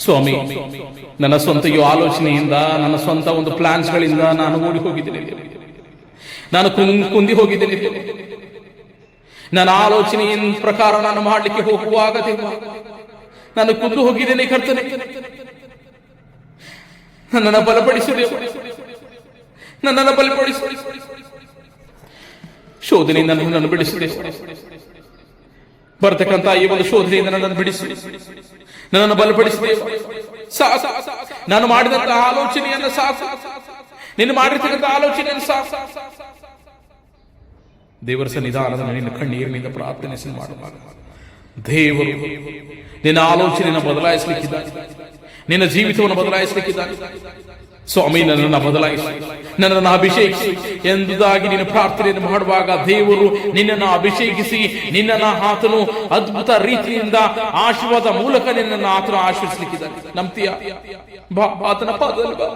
ಸ್ವಾಮಿ, ನನ್ನ ಸ್ವಂತ ಆಲೋಚನೆಯಿಂದ, ನನ್ನ ಸ್ವಂತ ಒಂದು ಪ್ಲಾನ್ಸ್ಗಳಿಂದ ನಾನು ಓಡಿ ಹೋಗಿದ್ದೇನೆ, ನಾನು ಕುಂದಿ ಹೋಗಿದ್ದೇನೆ. ನನ್ನ ಆಲೋಚನೆಯ ಪ್ರಕಾರ ನಾನು ಮಾಡಲಿಕ್ಕೆ ಹೋಗುವಾಗ ನಾನು ಕುಂದು ಹೋಗಿದ್ದೇನೆ. ಕರ್ತನೆ, ನನ್ನನ್ನು ಬಲಪಡಿಸು, ನನ್ನನ್ನು ಬಲಪಡಿಸು. ಶೋಧನೆಯಿಂದ ನನ್ನನ್ನು ಬಿಡಿಸು. ಬರ್ತಕ್ಕಂಥ ಈ ಒಂದು ಶೋಧನೆಯಿಂದ ನನ್ನನ್ನು ಬಿಡಿಸು, ನನ್ನನ್ನು ಬಲಪಡಿಸು. ನಾನು ಮಾಡಿದಂತಹ ಆಲೋಚನೆಯನ್ನು ಸಾಕು, ನೀನು ಮಾಡಿರ್ತಕ್ಕಂಥ ಆಲೋಚನೆಯನ್ನು ಸಾಕು. ದೇವರ ಸನ್ನಿಧಾನದ ನಿನ್ನ ಕಣ್ಣೀರಿನಿಂದ ಪ್ರಾರ್ಥನೆ ಮಾಡುವಾಗ ದೇವರು ನಿನ್ನ ಆಲೋಚನೆಯನ್ನು ಬದಲಾಯಿಸಲಿಕ್ಕಿದ್ದಾನೆ, ನಿನ್ನ ಜೀವಿತವನ್ನು ಬದಲಾಯಿಸಲಿಕ್ಕಿದ್ದಾನೆ. ಸ್ವಾಮಿ, ನನ್ನನ್ನು ಬದಲಾಯಿಸಿ, ನನ್ನನ್ನು ಅಭಿಷೇಕಿಸಿ ಎಂಬುದಾಗಿ ನೀನು ಪ್ರಾರ್ಥನೆಯನ್ನು ಮಾಡುವಾಗ ದೇವರು ನಿನ್ನನ್ನು ಅಭಿಷೇಕಿಸಿ, ನಿನ್ನನ್ನು ಆತನು ಅದ್ಭುತ ರೀತಿಯಿಂದ ಆಶೀರ್ವಾದ ಮೂಲಕ ನಿನ್ನನ್ನು ಆತನು ಆಶೀರ್ವದಿಸಲಿಕ್ಕಿದ್ದಾನೆ. ನಂಬ್ತೀಯ? ಬಾ, ಆತನ ಪಾದದಲ್ಲಿ ಬಾ.